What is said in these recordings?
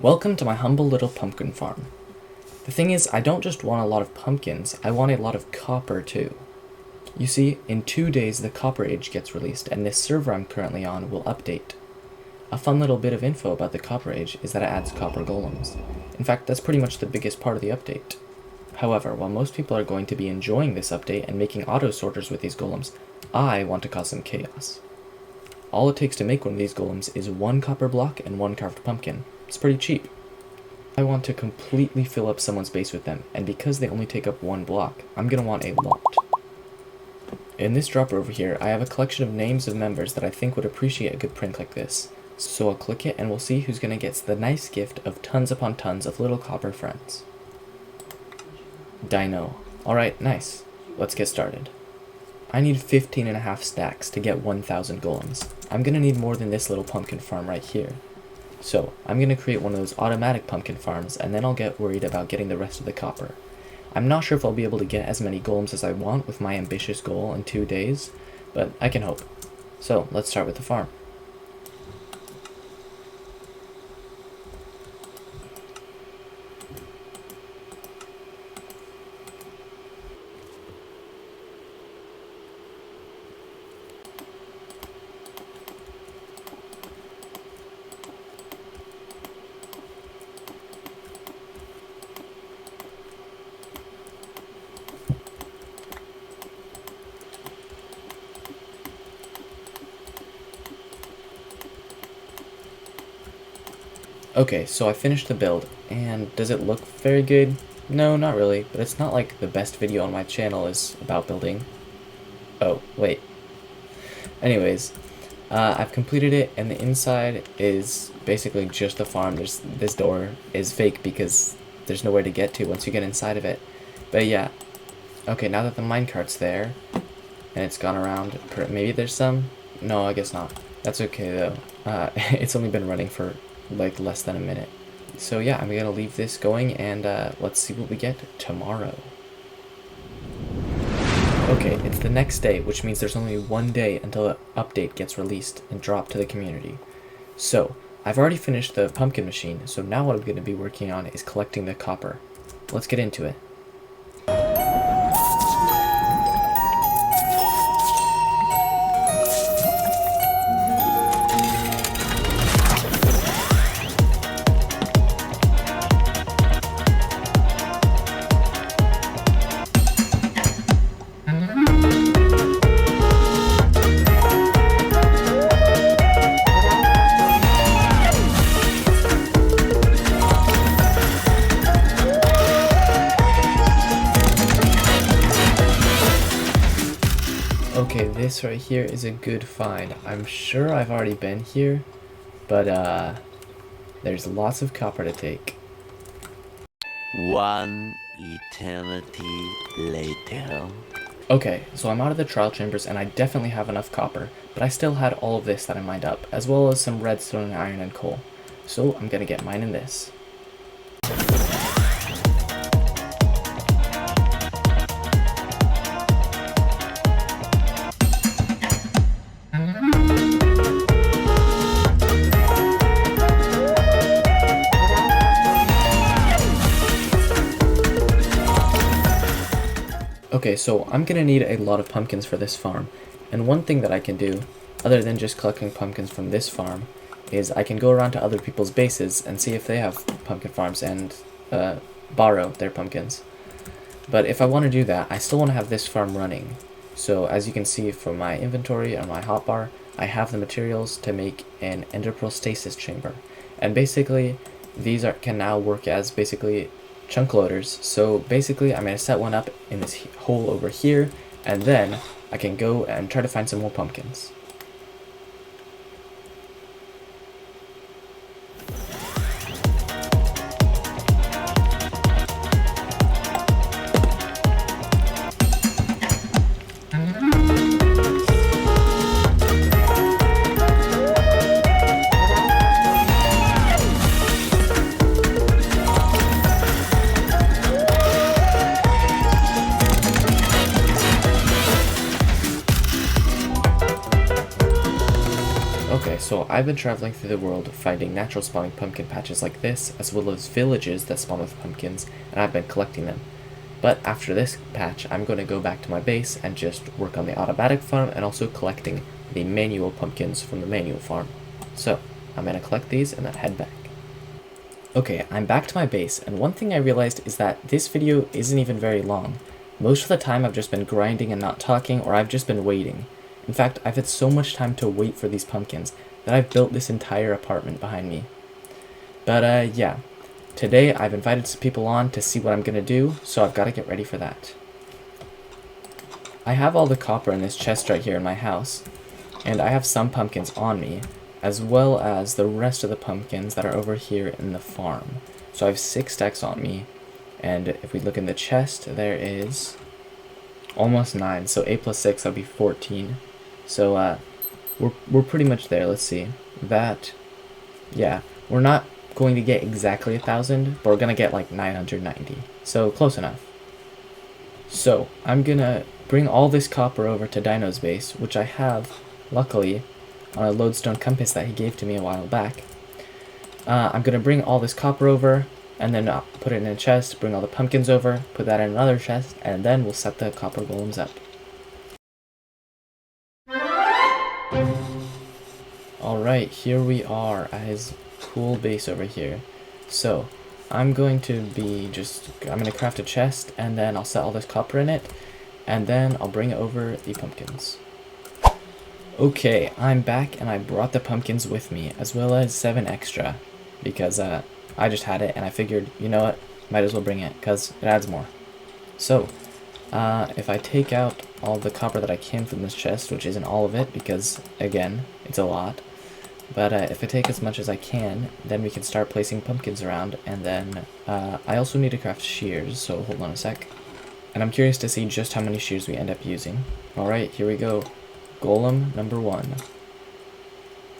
Welcome to my humble little pumpkin farm. The thing is, I don't just want a lot of pumpkins, I want a lot of copper too. You see, in 2 days the Copper Age gets released and this server I'm currently on will update. A fun little bit of info about the Copper Age is that it adds copper golems. In fact, that's pretty much the biggest part of the update. However, while most people are going to be enjoying this update and making auto sorters with these golems, I want to cause some chaos. All it takes to make one of these golems is 1 copper block and 1 carved pumpkin. It's pretty cheap. I want to completely fill up someone's base with them, and because they only take up 1 block, I'm gonna want a lot. In this dropper over here, I have a collection of names of members that I think would appreciate a good prank like this. So I'll click it and we'll see who's gonna get the nice gift of tons upon tons of little copper friends. Dino. Alright, nice. Let's get started. I need 15.5 stacks to get 1,000 golems. I'm gonna need more than this little pumpkin farm right here. So, I'm gonna create one of those automatic pumpkin farms and then I'll get worried about getting the rest of the copper. I'm not sure if I'll be able to get as many golems as I want with my ambitious goal in 2 days, but I can hope. So, let's start with the farm. Okay, so I finished the build, and does it look very good? No, not really, but it's not like the best video on my channel is about building. Oh, wait. Anyways, I've completed it, and the inside is basically just the farm. This door is fake because there's nowhere to get to once you get inside of it. But yeah, okay, now that the minecart's there, and it's gone around, maybe there's some? No, I guess not. That's okay though. It's only been running for like less than a minute. So yeah, I'm gonna leave this going and let's see what we get tomorrow. Okay, it's the next day, which means there's only 1 day until the update gets released and dropped to the community. So, I've already finished the pumpkin machine, so now what I'm gonna be working on is collecting the copper. Let's get into it. Okay, this right here is a good find. I'm sure I've already been here, but there's lots of copper to take. 1 eternity later. Okay, so I'm out of the trial chambers and I definitely have enough copper, but I still had all of this that I mined up, as well as some redstone, iron, and coal. So I'm gonna get mining this. Okay, so I'm gonna need a lot of pumpkins for this farm, and one thing that I can do, other than just collecting pumpkins from this farm, is I can go around to other people's bases and see if they have pumpkin farms and borrow their pumpkins. But if I want to do that, I still want to have this farm running. So as you can see from my inventory and my hotbar, I have the materials to make an enderpearl stasis chamber. And basically, these can now work as basically chunk loaders. So basically I'm going to set one up in this hole over here, and then I can go and try to find some more pumpkins. I've been traveling through the world finding natural spawning pumpkin patches like this, as well as villages that spawn with pumpkins, and I've been collecting them. But after this patch, I'm going to go back to my base and just work on the automatic farm and also collecting the manual pumpkins from the manual farm. So, I'm going to collect these and then head back. Okay, I'm back to my base, and one thing I realized is that this video isn't even very long. Most of the time I've just been grinding and not talking, or I've just been waiting. In fact, I've had so much time to wait for these pumpkins that I've built this entire apartment behind me. But yeah, today I've invited some people on to see what I'm gonna do, so I've got to get ready for that. I have all the copper in this chest right here in my house, and I have some pumpkins on me, as well as the rest of the pumpkins that are over here in the farm. So I have 6 stacks on me, and if we look in the chest, there is almost 9, so 8 plus 6, that'll be 14. So we're pretty much there. Let's see. That, yeah, we're not going to get exactly 1,000, but we're gonna get like 990. So close enough. So I'm gonna bring all this copper over to Dino's base, which I have, luckily, on a lodestone compass that he gave to me a while back. I'm gonna bring all this copper over, and then put it in a chest, bring all the pumpkins over, put that in another chest, and then we'll set the copper golems up. Alright, here we are at his cool base over here. So, I'm going to craft a chest, and then I'll set all this copper in it, and then I'll bring over the pumpkins. Okay, I'm back, and I brought the pumpkins with me, as well as 7 extra, because I just had it, and I figured, you know what, might as well bring it, because it adds more. So, if I take out all the copper that I can from this chest, which isn't all of it, because, again, it's a lot, but if I take as much as I can, then we can start placing pumpkins around, and then I also need to craft shears, so hold on a sec. And I'm curious to see just how many shears we end up using. Alright, here we go. Golem number 1.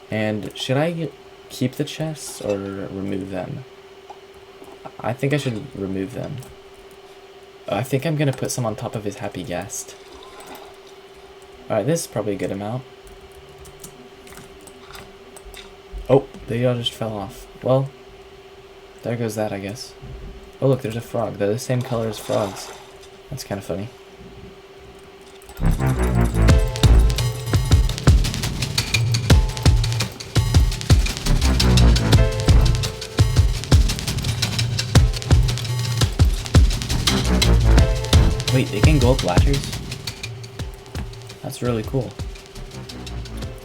And should I keep the chests or remove them? I think I should remove them. I think I'm gonna put some on top of his happy guest. Alright, this is probably a good amount. Oh, they all just fell off. Well, there goes that, I guess. Oh look, there's a frog. They're the same color as frogs. That's kind of funny. Wait, they can go up ladders? That's really cool.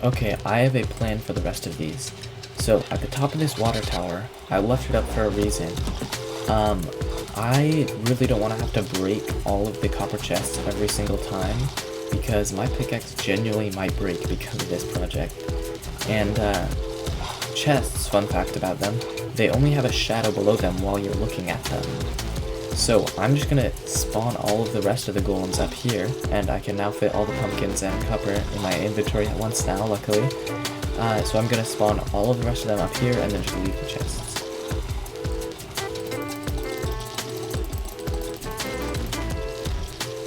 Okay, I have a plan for the rest of these. So, at the top of this water tower, I left it up for a reason. I really don't want to have to break all of the copper chests every single time, because my pickaxe genuinely might break because of this project. And, chests, fun fact about them, they only have a shadow below them while you're looking at them. So I'm just gonna spawn all of the rest of the golems up here, and I can now fit all the pumpkins and copper in my inventory at once now, luckily. So I'm gonna spawn all of the rest of them up here, and then just leave the chests.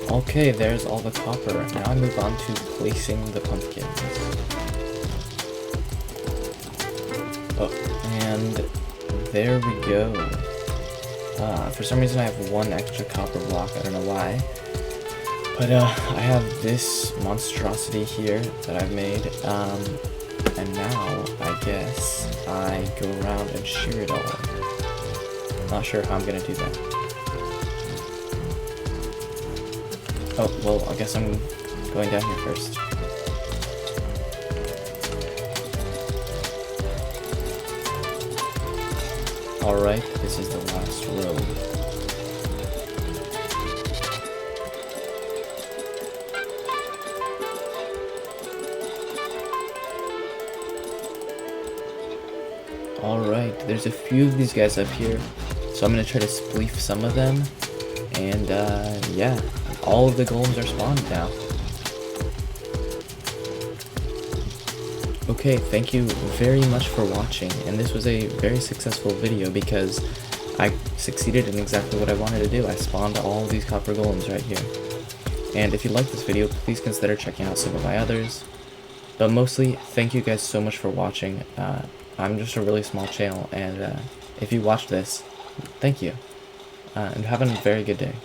Okay, there's all the copper. Now I move on to placing the pumpkins. Oh, and there we go. For some reason I have 1 extra copper block, I don't know why. But I have this monstrosity here that I've made, and now I guess I go around and shear it all. Not sure how I'm gonna do that. Oh, well, I guess I'm going down here first. Alright, this is the last row. Alright, there's a few of these guys up here, so I'm gonna try to spleef some of them, and yeah, all of the golems are spawned now. Okay, thank you very much for watching, and this was a very successful video because I succeeded in exactly what I wanted to do. I spawned all these copper golems right here. And if you like this video, please consider checking out some of my others. But mostly, thank you guys so much for watching. I'm just a really small channel, and if you watched this, thank you. And have a very good day.